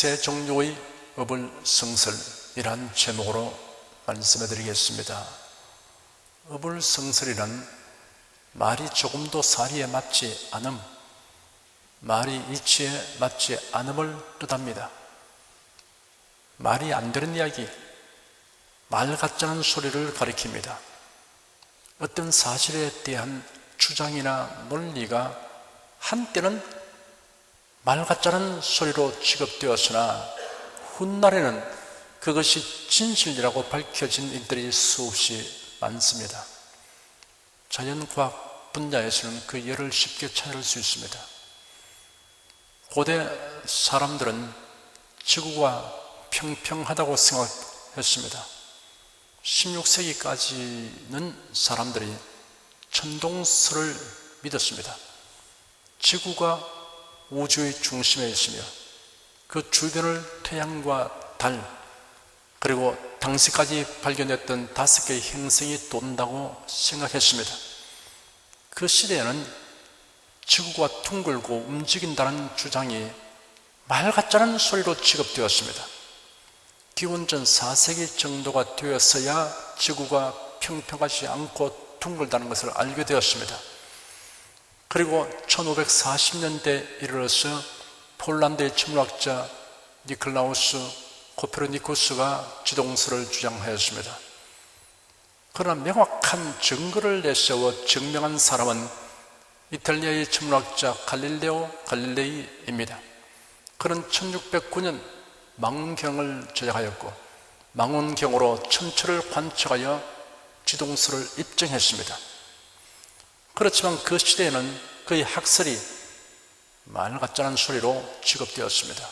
세 종류의 어불성설이란 제목으로 말씀해 드리겠습니다. 어불성설이란 말이 조금도 사리에 맞지 않음, 말이 이치에 맞지 않음을 뜻합니다. 말이 안 되는 이야기, 말 같자는 소리를 가리킵니다. 어떤 사실에 대한 주장이나 논리가 한때는 말 같자는 소리로 취급되었으나 훗날에는 그것이 진실이라고 밝혀진 일들이 수없이 많습니다. 자연과학 분야에서는 그 예를 쉽게 찾을 수 있습니다. 고대 사람들은 지구가 평평하다고 생각했습니다. 16세기까지는 사람들이 천동설을 믿었습니다. 지구가 우주의 중심에 있으며 그 주변을 태양과 달, 그리고 당시까지 발견됐던 5개의 행성이 돈다고 생각했습니다. 그 시대에는 지구가 둥글고 움직인다는 주장이 말 같자는 소리로 취급되었습니다. 기원전 4세기 정도가 되었어야 지구가 평평하지 않고 둥글다는 것을 알게 되었습니다. 그리고 1540년대에 이르러서 폴란드의 천문학자 니콜라우스 코페르니쿠스가 지동설을 주장하였습니다. 그러나 명확한 증거를 내세워 증명한 사람은 이탈리아의 천문학자 갈릴레오 갈릴레이입니다. 그는 1609년 망원경을 제작하였고 망원경으로 천체를 관측하여 지동설을 입증했습니다. 그렇지만 그 시대에는 그의 학설이 말 같자는 소리로 취급되었습니다.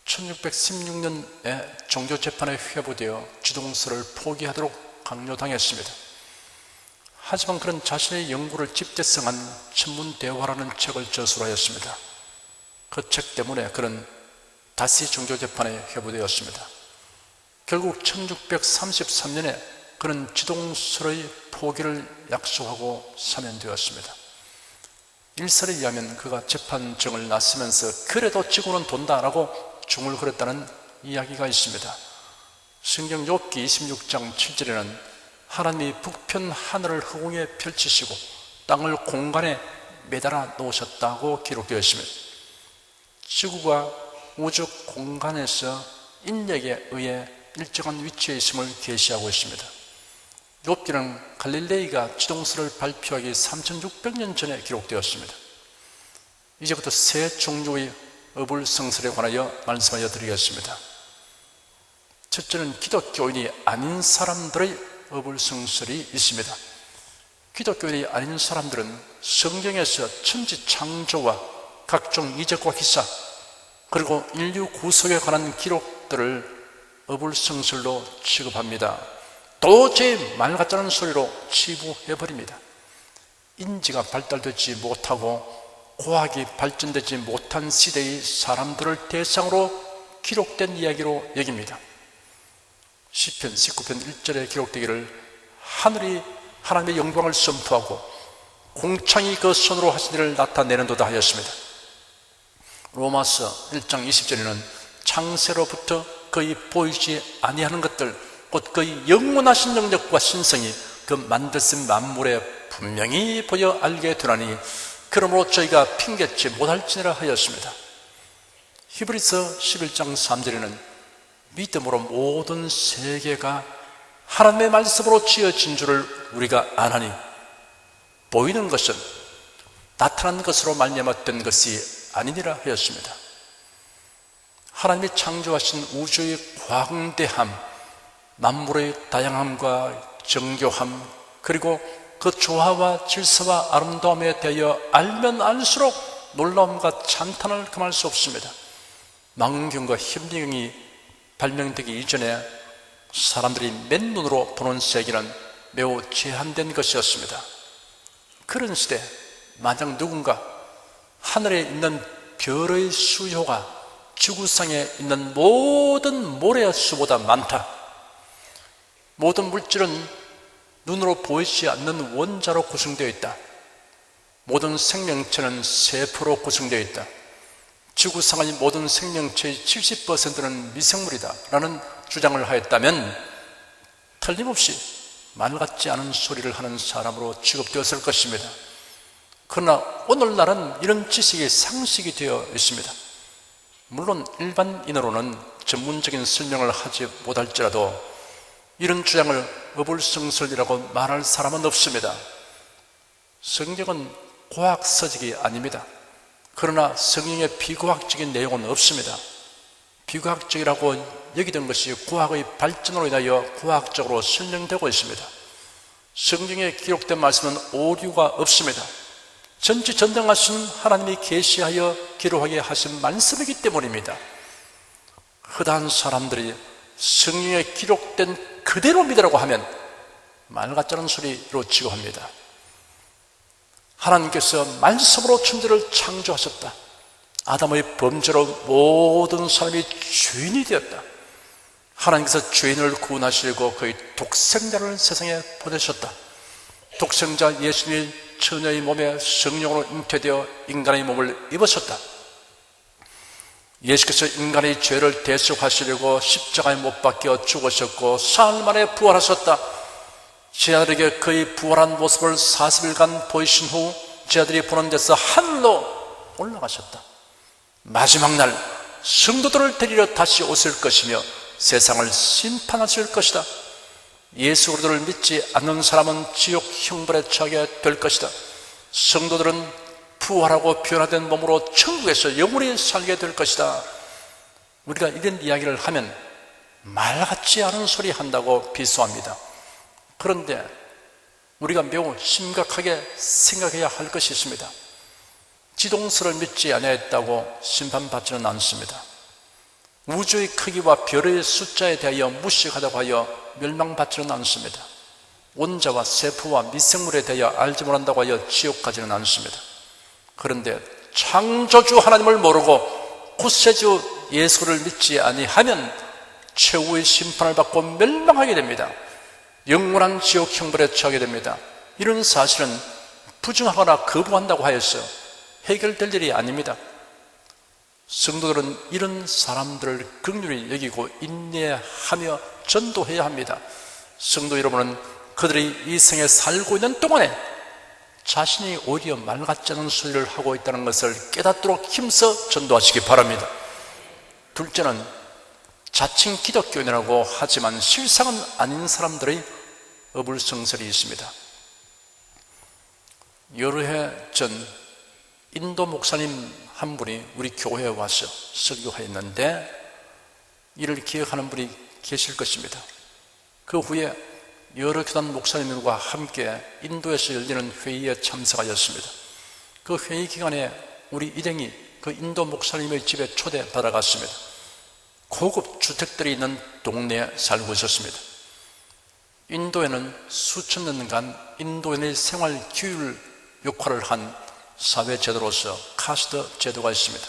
1616년에 종교재판에 회부되어 지동설을 포기하도록 강요당했습니다. 하지만 그는 자신의 연구를 집대성한 천문대화라는 책을 저술하였습니다. 그 책 때문에 그는 다시 종교재판에 회부되었습니다. 결국 1633년에 그는 지동설의 포기를 약속하고 사면되었습니다. 일설에 의하면 그가 재판정을 나서면서 그래도 지구는 돈다라고 중얼거렸다는 이야기가 있습니다. 성경 욥기 26장 7절에는 하나님이 북편 하늘을 허공에 펼치시고 땅을 공간에 매달아 놓으셨다고 기록되어 있습니다. 지구가 우주 공간에서 인력에 의해 일정한 위치에 있음을 계시하고 있습니다. 욥기는 갈릴레이가 지동설을 발표하기 3600년 전에 기록되었습니다. 이제부터 세 종류의 어불성설에 관하여 말씀하여 드리겠습니다. 첫째는 기독교인이 아닌 사람들의 어불성설이 있습니다. 기독교인이 아닌 사람들은 성경에서 천지 창조와 각종 이적과 기사, 그리고 인류 구속에 관한 기록들을 어불성설로 취급합니다. 도저히 말 같자는 소리로 치부해버립니다. 인지가 발달되지 못하고 과학이 발전되지 못한 시대의 사람들을 대상으로 기록된 이야기로 여깁니다. 시편 19편 1절에 기록되기를 하늘이 하나님의 영광을 선포하고 공창이 그 손으로 하신 일을 나타내는도다 하였습니다. 로마서 1장 20절에는 창세로부터 거의 보이지 아니하는 것들, 곧 그의 영원하신 능력과 신성이 그 만드신 만물에 분명히 보여 알게 되나니 그러므로 저희가 핑계치 못할지니라 하였습니다. 히브리서 11장 3절에는 믿음으로 모든 세계가 하나님의 말씀으로 지어진 줄을 우리가 아나니 보이는 것은 나타난 것으로 말미암아 된 것이 아니니라 하였습니다. 하나님이 창조하신 우주의 광대함, 만물의 다양함과 정교함, 그리고 그 조화와 질서와 아름다움에 대하여 알면 알수록 놀라움과 찬탄을 금할 수 없습니다. 망원경과 현미경이 발명되기 이전에 사람들이 맨눈으로 보는 세계는 매우 제한된 것이었습니다. 그런 시대, 만약 누군가 하늘에 있는 별의 수요가 지구상에 있는 모든 모래의 수보다 많다, 모든 물질은 눈으로 보이지 않는 원자로 구성되어 있다, 모든 생명체는 세포로 구성되어 있다, 지구상의 모든 생명체의 70%는 미생물이다 라는 주장을 하였다면 틀림없이 말 같지 않은 소리를 하는 사람으로 취급되었을 것입니다. 그러나 오늘날은 이런 지식이 상식이 되어 있습니다. 물론 일반인으로는 전문적인 설명을 하지 못할지라도 이런 주장을 어불성설이라고 말할 사람은 없습니다. 성경은 과학서적이 아닙니다. 그러나 성경에 비과학적인 내용은 없습니다. 비과학적이라고 여기던 것이 과학의 발전으로 인하여 과학적으로 설명되고 있습니다. 성경에 기록된 말씀은 오류가 없습니다. 전지전능하신 하나님이 계시하여 기록하게 하신 말씀이기 때문입니다. 허다한 사람들이 성경에 기록된 그대로 믿으라고 하면 말 같지 않은 소리로 취급합니다. 하나님께서 말씀으로 천지를 창조하셨다. 아담의 범죄로 모든 사람이 죄인이 되었다. 하나님께서 죄인을 구원하시려고 그의 독생자를 세상에 보내셨다. 독생자 예수님이 처녀의 몸에 성령으로 잉태되어 인간의 몸을 입으셨다. 예수께서 인간의 죄를 대속하시려고 십자가에 못 박혀 죽으셨고 사흘 만에 부활하셨다. 제자들에게 그의 부활한 모습을 40일간 보이신 후 제자들이 보는 데서 하늘로 올라가셨다. 마지막 날 성도들을 데리러 다시 오실 것이며 세상을 심판하실 것이다. 예수 그리스도를 믿지 않는 사람은 지옥 형벌에 처하게 될 것이다. 성도들은 부활하고 변화된 몸으로 천국에서 영원히 살게 될 것이다. 우리가 이런 이야기를 하면 말 같지 않은 소리 한다고 비수합니다. 그런데 우리가 매우 심각하게 생각해야 할 것이 있습니다. 지동설을 믿지 아니하였다고 심판받지는 않습니다. 우주의 크기와 별의 숫자에 대하여 무식하다고 하여 멸망받지는 않습니다. 원자와 세포와 미생물에 대하여 알지 못한다고 하여 지옥 가지는 않습니다. 그런데 창조주 하나님을 모르고 구세주 예수를 믿지 아니하면 최후의 심판을 받고 멸망하게 됩니다. 영원한 지옥 형벌에 처하게 됩니다. 이런 사실은 부정하거나 거부한다고 하여서 해결될 일이 아닙니다. 성도들은 이런 사람들을 긍휼히 여기고 인내하며 전도해야 합니다. 성도 여러분은 그들이 이 생에 살고 있는 동안에 자신이 오히려 말 같지 않은 소리를 하고 있다는 것을 깨닫도록 힘써 전도하시기 바랍니다. 둘째는 자칭 기독교인이라고 하지만 실상은 아닌 사람들의 어불성설이 있습니다. 여러 해 전 인도 목사님 한 분이 우리 교회에 와서 설교했는데 이를 기억하는 분이 계실 것입니다. 그 후에 여러 교단 목사님들과 함께 인도에서 열리는 회의에 참석하였습니다. 그 회의 기간에 우리 일행이 그 인도 목사님의 집에 초대받아 갔습니다. 고급 주택들이 있는 동네에 살고 있었습니다. 인도에는 수천 년간 인도인의 생활 규율 역할을 한 사회제도로서 카스트 제도가 있습니다.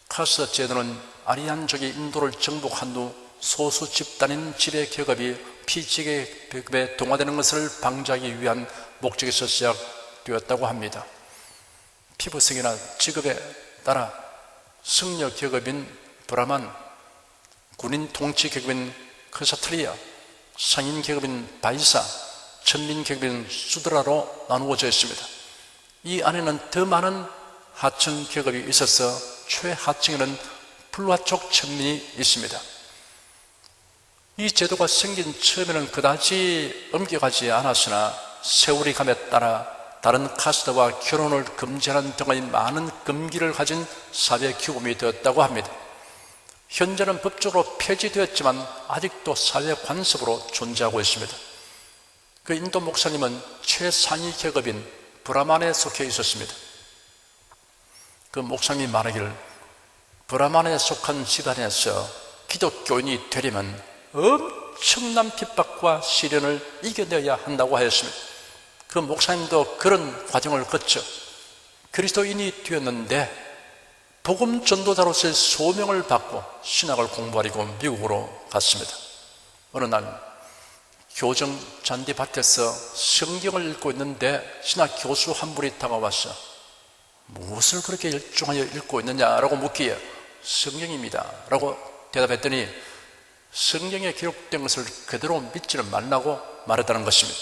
카스트 제도는 아리안족이 인도를 정복한 후 소수 집단인 지배 계급이 피지배 계급에 동화되는 것을 방지하기 위한 목적에서 시작되었다고 합니다. 피부색이나 직업에 따라 승려 계급인 브라만, 군인 통치 계급인 크사트리아, 상인 계급인 바이사, 천민 계급인 수드라로 나누어져 있습니다. 이 안에는 더 많은 하층 계급이 있어서 최하층에는 불화족 천민이 있습니다. 이 제도가 생긴 처음에는 그다지 엄격하지 않았으나 세월이 감에 따라 다른 카스트와 결혼을 금지하는 등의 많은 금기를 가진 사회 규범이 되었다고 합니다. 현재는 법적으로 폐지되었지만 아직도 사회 관습으로 존재하고 있습니다. 그 인도 목사님은 최상위 계급인 브라만에 속해 있었습니다. 그 목사님이 말하기를 브라만에 속한 집안에서 기독교인이 되려면 엄청난 핍박과 시련을 이겨내야 한다고 하였습니다. 그 목사님도 그런 과정을 거쳐 그리스도인이 되었는데 복음 전도자로서의 소명을 받고 신학을 공부하려고 미국으로 갔습니다. 어느 날 교정 잔디밭에서 성경을 읽고 있는데 신학 교수 한 분이 다가와서 무엇을 그렇게 열중하여 읽고 있느냐라고 묻기에 성경입니다 라고 대답했더니 성경에 기록된 것을 그대로 믿지는 말라고 말했다는 것입니다.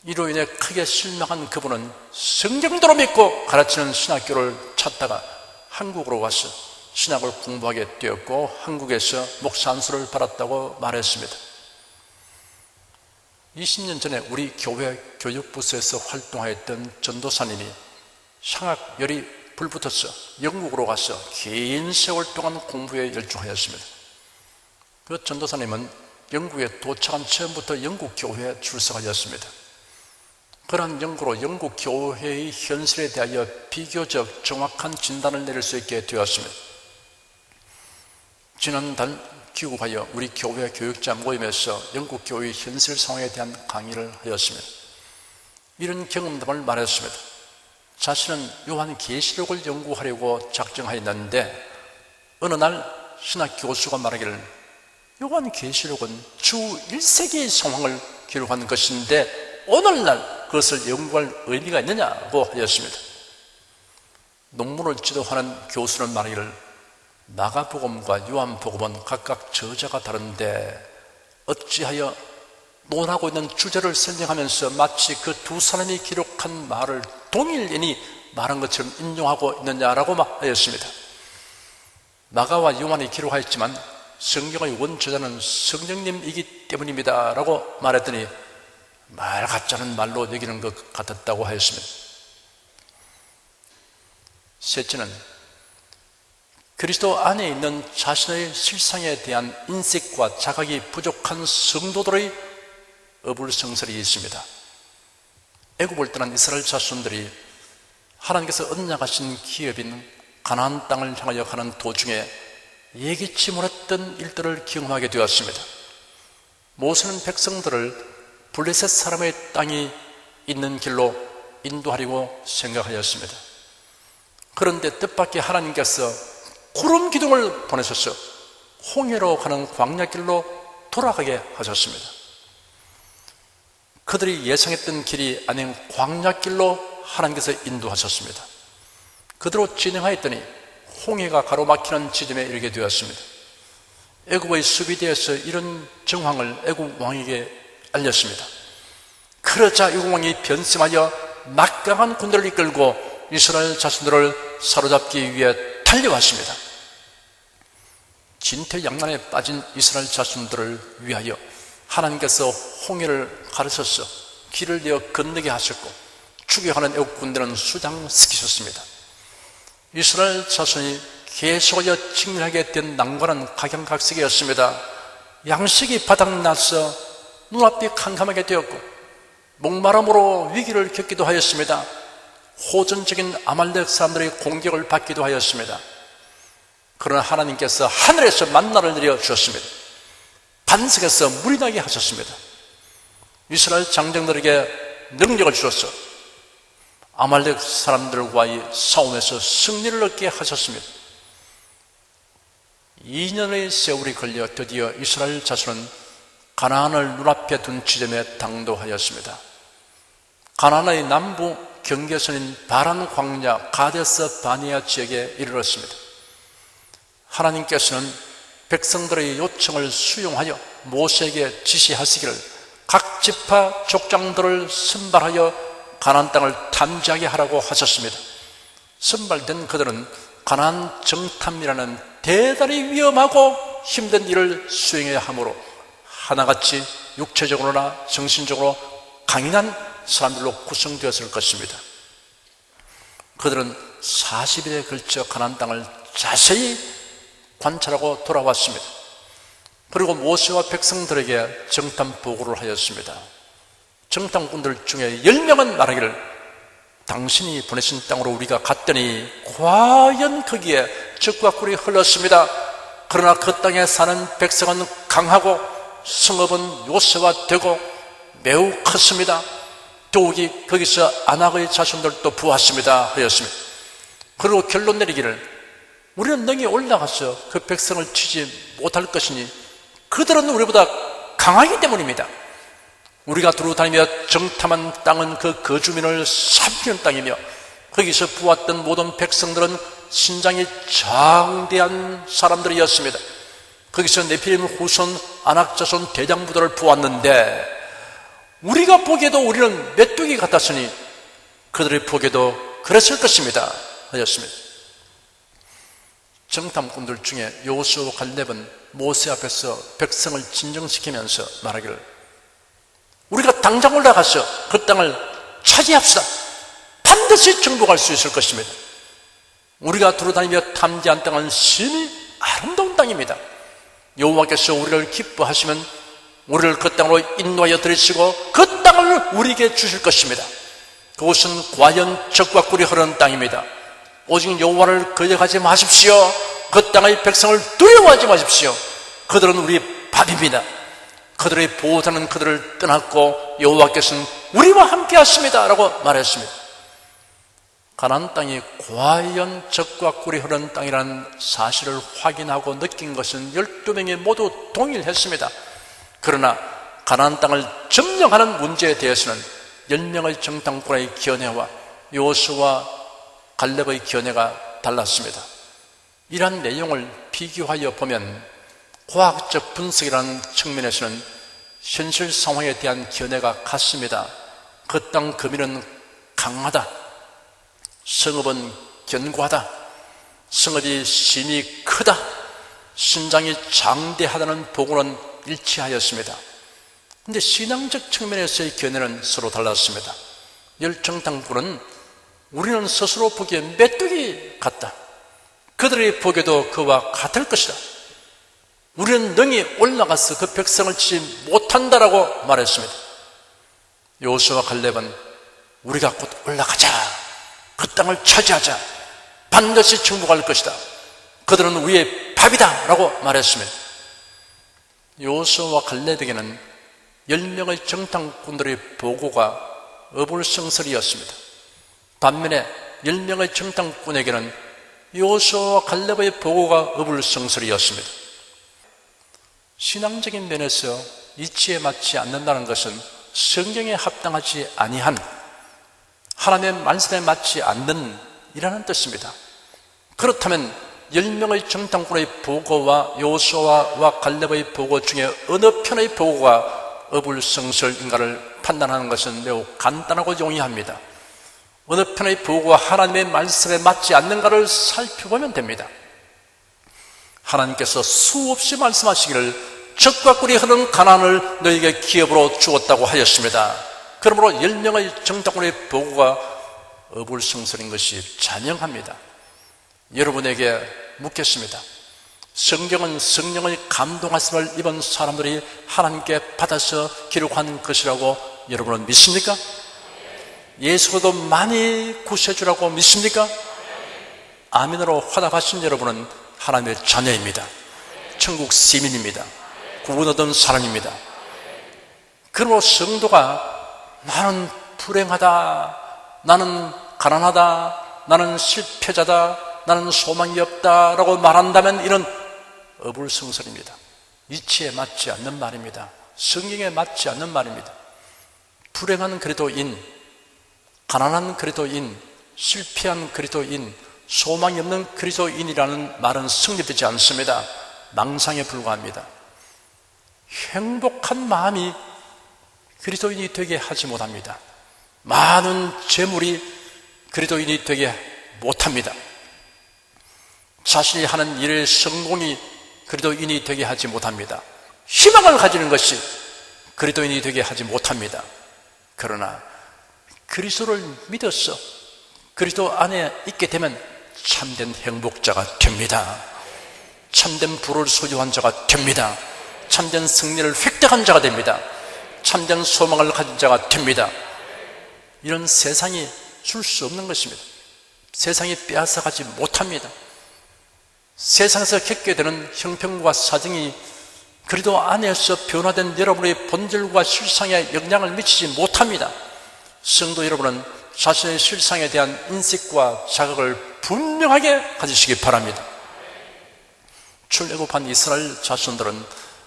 이로 인해 크게 실망한 그분은 성경대로 믿고 가르치는 신학교를 찾다가 한국으로 와서 신학을 공부하게 되었고 한국에서 목사 안수를 받았다고 말했습니다. 20년 전에 우리 교회 교육부서에서 활동하였던 전도사님이 향학열이 불붙어서 영국으로 가서 긴 세월 동안 공부에 열중하였습니다. 그 전도사님은 영국에 도착한 처음부터 영국 교회에 출석하였습니다. 그러한 연구로 영국 교회의 현실에 대하여 비교적 정확한 진단을 내릴 수 있게 되었습니다. 지난달 귀국하여 우리 교회 교육자 모임에서 영국 교회의 현실 상황에 대한 강의를 하였습니다. 이런 경험담을 말했습니다. 자신은 요한계시록을 연구하려고 작정하였는데 어느 날 신학 교수가 말하기를 요한계시록은 주 1세기의 상황을 기록한 것인데 오늘날 그것을 연구할 의미가 있느냐고 하였습니다. 논문을 지도하는 교수는 말하기를 마가복음과 요한복음은 각각 저자가 다른데 어찌하여 논하고 있는 주제를 설명하면서 마치 그 두 사람이 기록한 말을 동일인이 말한 것처럼 인용하고 있느냐라고 하였습니다. 마가와 요한이 기록하였지만 성경의 원저자는 성령님이기 때문입니다 라고 말했더니 말 같자는 말로 여기는 것 같았다고 하였습니다. 셋째는 그리스도 안에 있는 자신의 실상에 대한 인식과 자각이 부족한 성도들의 어불성설이 있습니다. 애굽을 떠난 이스라엘 자손들이 하나님께서 언약하신 기업인 가나안 땅을 향하여 가는 도중에 예기치 못했던 일들을 경험하게 되었습니다. 모세는 백성들을 블레셋 사람의 땅이 있는 길로 인도하려고 생각하였습니다. 그런데 뜻밖의 하나님께서 구름 기둥을 보내셔서 홍해로 가는 광야길로 돌아가게 하셨습니다. 그들이 예상했던 길이 아닌 광야길로 하나님께서 인도하셨습니다. 그대로 진행하였더니 홍해가 가로막히는 지점에 이르게 되었습니다. 애굽의 수비대에서 이런 정황을 애굽 왕에게 알렸습니다. 그러자 애굽 왕이 변심하여 막강한 군대를 이끌고 이스라엘 자손들을 사로잡기 위해 달려왔습니다. 진퇴양난에 빠진 이스라엘 자손들을 위하여 하나님께서 홍해를 가르쳐서 길을 내어 건너게 하셨고 추격하는 애국 군대는 수장시키셨습니다. 이스라엘 자손이 계속하여 직면하게 된 난관은 각양각색이었습니다. 양식이 바닥나서 눈앞이 캄캄하게 되었고 목마름으로 위기를 겪기도 하였습니다. 호전적인 아말렉 사람들의 공격을 받기도 하였습니다. 그러나 하나님께서 하늘에서 만나를 내려 주셨습니다. 반석에서 물이 나게 하셨습니다. 이스라엘 장정들에게 능력을 주셔서 아말렉 사람들과의 싸움에서 승리를 얻게 하셨습니다. 2년의 세월이 걸려 드디어 이스라엘 자손은 가나안을 눈앞에 둔 지점에 당도하였습니다. 가나안의 남부 경계선인 바란 광야 가데스 바네아 지역에 이르렀습니다. 하나님께서는 백성들의 요청을 수용하여 모세에게 지시하시기를 각 지파 족장들을 선발하여 가나안 땅을 탐지하게 하라고 하셨습니다. 선발된 그들은 가나안 정탐이라는 대단히 위험하고 힘든 일을 수행해야 하므로 하나같이 육체적으로나 정신적으로 강인한 사람들로 구성되었을 것입니다. 그들은 40일에 걸쳐 가나안 땅을 자세히 관찰하고 돌아왔습니다. 그리고 모세와 백성들에게 정탐 보고를 하였습니다. 정탐꾼들 중에 10명은 말하기를 당신이 보내신 땅으로 우리가 갔더니 과연 거기에 적과 꿀이 흘렀습니다. 그러나 그 땅에 사는 백성은 강하고 성읍은 요새화되고 매우 컸습니다. 더욱이 거기서 아낙의 자손들도 부었습니다 하였습니다. 그리고 결론 내리기를 우리는 능히 올라가서 그 백성을 치지 못할 것이니 그들은 우리보다 강하기 때문입니다. 우리가 두루 다니며 정탐한 땅은 그 거주민을 삼키는 땅이며 거기서 보았던 모든 백성들은 신장이 장대한 사람들이었습니다. 거기서 네피림 후손 아낙자손 대장부들을 보았는데 우리가 보기에도 우리는 메뚜기 같았으니 그들이 보기에도 그랬을 것입니다 하였습니다. 정탐꾼들 중에 여호수아와 갈렙은 모세 앞에서 백성을 진정시키면서 말하기를 우리가 당장 올라가서 그 땅을 차지합시다. 반드시 정복할 수 있을 것입니다. 우리가 두루다니며 탐지한 땅은 심히 아름다운 땅입니다. 여호와께서 우리를 기뻐하시면 우리를 그 땅으로 인도하여 들이시고 그 땅을 우리에게 주실 것입니다. 그곳은 과연 적과 꿀이 흐르는 땅입니다. 오직 여호와를 거역하지 마십시오. 그 땅의 백성을 두려워하지 마십시오. 그들은 우리 밥입니다. 그들의 보호자는 그들을 떠났고 여호와께서는 우리와 함께 하십니다 라고 말했습니다. 가나안 땅이 과연 적과 꿀이 흐르는 땅이라는 사실을 확인하고 느낀 것은 12명이 모두 동일했습니다. 그러나 가나안 땅을 점령하는 문제에 대해서는 10명의 정탐꾼의 견해와 여호수아와 갈렙의 견해가 달랐습니다. 이러한 내용을 비교하여 보면 과학적 분석이라는 측면에서는 현실 상황에 대한 견해가 같습니다. 그 땅 거민은 강하다. 성읍은 견고하다. 성읍이 심이 크다. 신장이 장대하다는 보고는 일치하였습니다. 그런데 신앙적 측면에서의 견해는 서로 달랐습니다. 열정탐꾼은 우리는 스스로 보기에 메뚜기 같다. 그들이 보기에도 그와 같을 것이다. 우리는 능히 올라가서 그 백성을 치지 못한다라고 말했습니다. 여호수아와 갈렙은 우리가 곧 올라가자. 그 땅을 차지하자. 반드시 정복할 것이다. 그들은 우리의 밥이다 라고 말했습니다. 여호수아와 갈렙에게는 10명의 정탐꾼들의 보고가 어불성설이었습니다. 반면에 10명의 정탐꾼에게는 여호수아와 갈렙의 보고가 어불성설이었습니다. 신앙적인 면에서 이치에 맞지 않는다는 것은 성경에 합당하지 아니한 하나님의 말씀에 맞지 않는 이라는 뜻입니다. 그렇다면 10명의 정탐꾼의 보고와 여호수아와 갈렙의 보고 중에 어느 편의 보고가 어불성설인가를 판단하는 것은 매우 간단하고 용이합니다. 어느 편의 보고가 하나님의 말씀에 맞지 않는가를 살펴보면 됩니다. 하나님께서 수없이 말씀하시기를 적과 꿀이 흐르는 가나안을 너희에게 기업으로 주었다고 하였습니다. 그러므로 10명의 정탐꾼의 보고가 어불성설인 것이 자명합니다. 여러분에게 묻겠습니다. 성경은 성령의 감동하심을 입은 사람들이 하나님께 받아서 기록한 것이라고 여러분은 믿습니까? 예수도 많이 구세주라고 믿습니까? 아멘으로 화답하신 여러분은 하나님의 자녀입니다. 천국 시민입니다. 구원 얻은 사람입니다. 그러므로 성도가 나는 불행하다, 나는 가난하다, 나는 실패자다, 나는 소망이 없다 라고 말한다면 이는 어불성설입니다. 이치에 맞지 않는 말입니다. 성경에 맞지 않는 말입니다. 불행한 그리스도인, 가난한 그리스도인, 실패한 그리스도인, 소망이 없는 그리스도인이라는 말은 성립되지 않습니다. 망상에 불과합니다. 행복한 마음이 그리스도인이 되게 하지 못합니다. 많은 재물이 그리스도인이 되게 못합니다. 자신이 하는 일의 성공이 그리스도인이 되게 하지 못합니다. 희망을 가지는 것이 그리스도인이 되게 하지 못합니다. 그러나 그리스도를 믿어서 그리스도 안에 있게 되면 참된 행복자가 됩니다. 참된 부를 소유한 자가 됩니다. 참된 승리를 획득한 자가 됩니다. 참된 소망을 가진 자가 됩니다. 이런 세상이 줄 수 없는 것입니다. 세상이 빼앗아가지 못합니다. 세상에서 겪게 되는 형편과 사정이 그리스도 안에서 변화된 여러분의 본질과 실상에 영향을 미치지 못합니다. 성도 여러분은 자신의 실상에 대한 인식과 자각을 분명하게 가지시기 바랍니다. 출애굽한 이스라엘 자손들은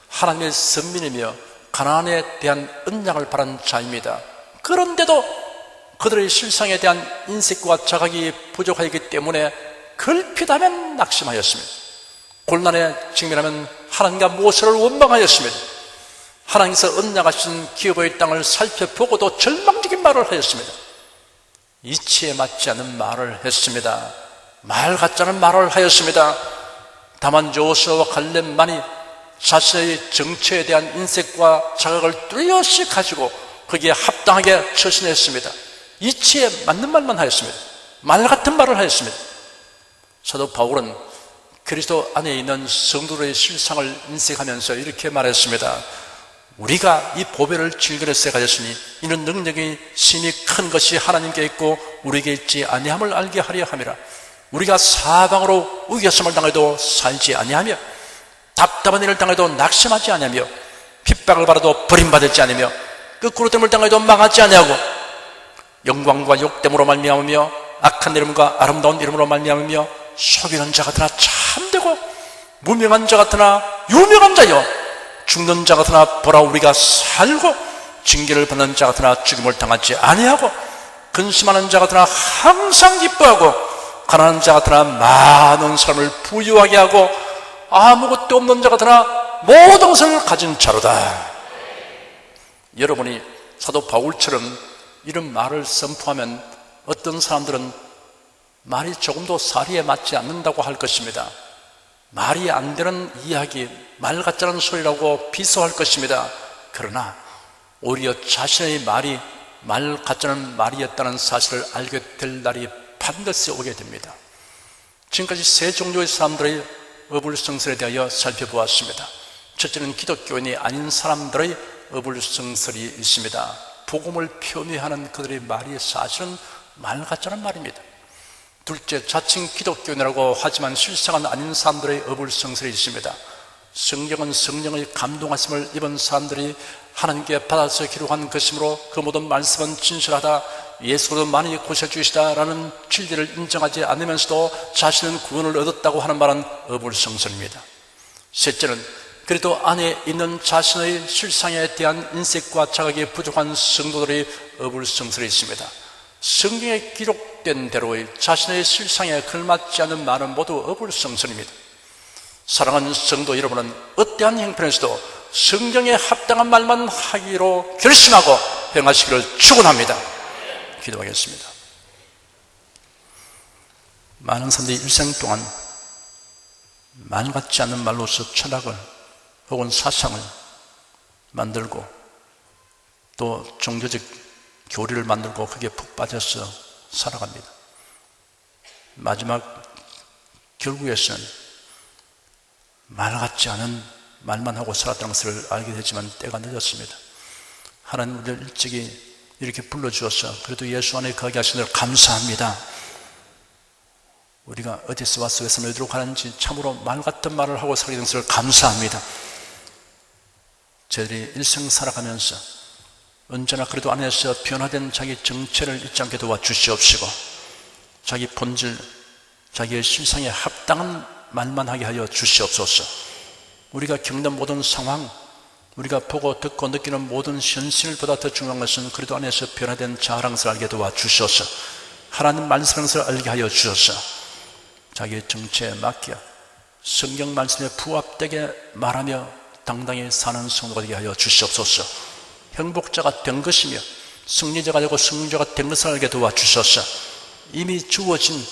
하나님의 선민이며 가나안에 대한 언약을 바란 자입니다. 그런데도 그들의 실상에 대한 인식과 자각이 부족하기 때문에 걸핏하면 낙심하였습니다. 곤란에 직면하면 하나님과 무엇을 원망하였습니다. 하나님께서 언약하신 기업의 땅을 살펴보고도 절망적인 말을 하였습니다. 이치에 맞지 않는 말을 했습니다. 말 같지 않은 말을 하였습니다. 다만 여호수아와 갈렙만이 자신의 정체에 대한 인색과 자각을 뚜렷이 가지고 거기에 합당하게 처신했습니다. 이치에 맞는 말만 하였습니다. 말 같은 말을 하였습니다. 사도 바울은 그리스도 안에 있는 성도들의 실상을 인식하면서 이렇게 말했습니다. 우리가 이 보배를 질그릇에 가졌으니 이는 능력이 심히 큰 것이 하나님께 있고 우리에게 있지 아니함을 알게 하려 함이라. 우리가 사방으로 우겨섬을 당해도 살지 아니하며 답답한 일을 당해도 낙심하지 아니하며 핍박을 받아도 버림받지 아니하며 거꾸로됨을 당해도 망하지 아니하고 영광과 욕됨으로 말미암으며 악한 이름과 아름다운 이름으로 말미암으며 속이는 자 같으나 참되고 무명한 자 같으나 유명한 자여 죽는 자 같으나 보라 우리가 살고 징계를 받는 자 같으나 죽임을 당하지 아니하고 근심하는 자 같으나 항상 기뻐하고 가난한 자 같으나 많은 사람을 부유하게 하고 아무것도 없는 자 같으나 모든 것을 가진 자로다. 여러분이 사도 바울처럼 이런 말을 선포하면 어떤 사람들은 말이 조금도 사리에 맞지 않는다고 할 것입니다. 말이 안 되는 이야기, 말 같지 않은 소리라고 비소할 것입니다. 그러나 오히려 자신의 말이 말 같지 않은 말이었다는 사실을 알게 될 날이 반드시 오게 됩니다. 지금까지 세 종류의 사람들의 어불성설에 대하여 살펴보았습니다. 첫째는 기독교인이 아닌 사람들의 어불성설이 있습니다. 복음을 표미하는 그들의 말이 사실은 말 같지 않은 말입니다. 둘째, 자칭 기독교인이라고 하지만 실상은 아닌 사람들의 어불성설이 있습니다. 성경은 성령의 감동하심을 입은 사람들이 하나님께 받아서 기록한 것이므로 그 모든 말씀은 진실하다, 예수로 많이 고쳐주시다라는 진리를 인정하지 않으면서도 자신은 구원을 얻었다고 하는 말은 어불성설입니다. 셋째는 그래도 안에 있는 자신의 실상에 대한 인식과 자각이 부족한 성도들의 어불성설이 있습니다. 성경에 기록된 대로의 자신의 실상에 걸맞지 않는 말은 모두 어불성설입니다. 사랑하는 성도 여러분은 어떠한 형편에서도 성경에 합당한 말만 하기로 결심하고 행하시기를 축원합니다. 기도하겠습니다. 많은 사람들이 일생 동안 말 같지 않는 말로서 철학을 혹은 사상을 만들고 또 종교적 교리를 만들고 거기에 푹 빠져서 살아갑니다. 마지막 결국에서는 말 같지 않은 말만 하고 살았다는 것을 알게 되지만 때가 늦었습니다. 하나님 우리를 일찍이 이렇게 불러주어서 그래도 예수 안에 거하게 하시는 걸 감사합니다. 우리가 어디서 와서 왜서 어디로 가는지 참으로 말 같은 말을 하고 살게 된 것을 감사합니다. 저희들이 일생 살아가면서 언제나 그래도 안에서 변화된 자기 정체를 잊지 않게 도와주시옵시고 자기 본질, 자기의 실상에 합당한 말만 하게 하여 주시옵소서. 우리가 겪는 모든 상황, 우리가 보고 듣고 느끼는 모든 현실보다 더 중요한 것은 그래도 안에서 변화된 자아라는 것을 알게 도와주셔서 하나님 말씀을 알게 하여 주셔서 자기의 정체에 맡겨 성경 말씀에 부합되게 말하며 당당히 사는 성도가 되게 하여 주시옵소서. 행복자가 된 것이며 승리자가 되고 승리자가 된 것을 알게 도와주셔서 이미 주어진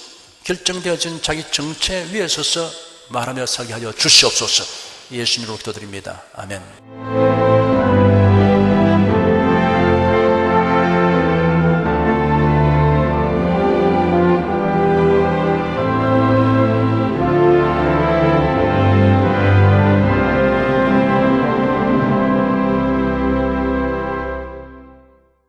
결정되어진 자기 정체 위에 서서 말하며 살게 하여 주시옵소서. 예수님으로 기도드립니다. 아멘.